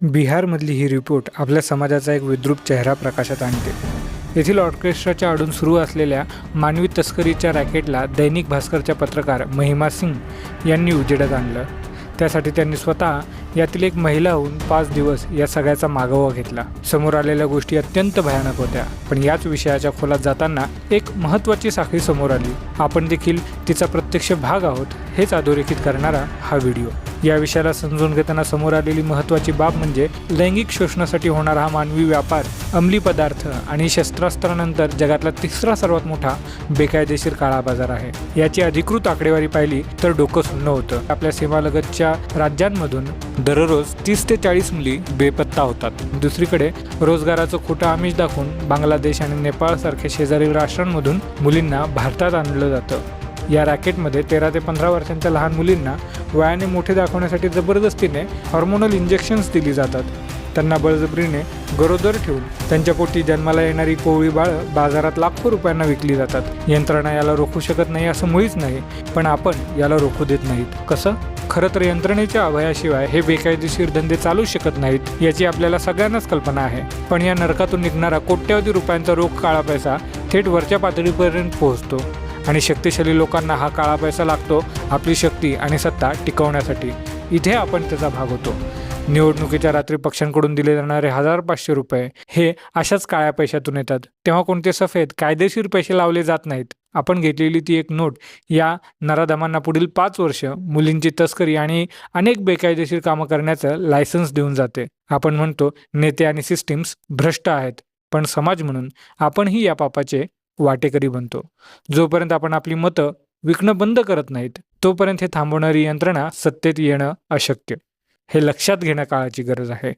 बिहारमधली ही report आपल्या समाजाचा एक विद्रूप चेहरा प्रकाशात आणते. येथील ऑर्केस्ट्राच्या आडून सुरू असलेल्या मानवी तस्करीच्या रॅकेटला दैनिक भास्करच्या पत्रकार महिमा सिंग यांनी उजेडात आणलं. त्यासाठी त्यांनी स्वतः यातील एक महिला होऊन 5 दिवस या सगळ्याचा मागोवा घेतला. समोर आलेल्या गोष्टी अत्यंत भयानक होत्या, पण याच विषयाच्या खोलात जाताना एक महत्त्वाची साखळी समोर आली. आपण देखील तिचा प्रत्यक्ष भाग आहोत हेच अधोरेखित करणारा हा व्हिडिओ. या विषयाला समजून घेताना समोर आलेली महत्त्वाची बाब म्हणजे लैंगिक शोषणासाठी होणारा हा मानवी व्यापार, अंमली पदार्थ आणि शस्त्रास्त्रानंतर जगातला तिसरा सर्वात मोठा बेकायदेशीर काळा बाजार आहे. याची अधिकृत आकडेवारी पाहिली तर डोकं सुन्न होतं. आपल्या सीमालगतच्या राज्यांमधून दररोज 30 ते 40 मुली बेपत्ता होतात. दुसरीकडे रोजगाराचं खोटं आमिष दाखवून बांगलादेश आणि नेपाळसारख्या शेजारील राष्ट्रांमधून मुलींना भारतात आणलं जातं. या रॅकेटमध्ये 13 ते 15 वर्षांच्या लहान मुलींना वयाने मोठे दाखवण्यासाठी जबरदस्तीने हॉर्मोनल इंजेक्शन्स दिली जातात. त्यांना बळजबरीने गरोदर ठेवून त्यांच्या पोटी जन्माला येणारी कोवळी बाळं बाजारात लाखो रुपयांना विकली जातात. यंत्रणा याला रोखू शकत नाही असं मुळीच नाही, पण आपण याला रोखू देत नाहीत. कसं? खरं तर यंत्रणेच्या अभयाशिवाय हे बेकायदेशीर धंदे चालू शकत नाहीत याची आपल्याला सगळ्यांनाच कल्पना आहे. पण या नरकातून निघणारा कोट्यवधी रुपयांचा रोख काळा पैसा थेट वरच्या पातळीपर्यंत पोहोचतो आणि शक्तिशाली लोकांना हा काळा पैसा लागतो आपली शक्ती आणि सत्ता टिकवण्यासाठी. इथे आपण त्याचा भाग होतो. निवडणुकीच्या रात्री पक्षांकडून दिले जाणारे 1000-500 रुपये हे अशाच काळ्या पैशातून येतात. तेव्हा कोणते सफेद कायदेशीर पैसे लावले जात नाहीत. आपण घेतलेली ती एक नोट या नराधमांना पुढील 5 वर्ष मुलींची तस्करी आणि अनेक बेकायदेशीर कामं करण्याचं लायसन्स देऊन जाते. आपण म्हणतो नेते आणि सिस्टीम्स भ्रष्ट आहेत, पण समाज म्हणून आपणही या पापाचे वाटेकरी बनतो. जोपर्यंत आपण आपली मतं विकणं बंद करत नाहीत तोपर्यंत हे थांबवणारी यंत्रणा सत्तेत येणं अशक्य. हे लक्षात घेणं काळाची गरज आहे.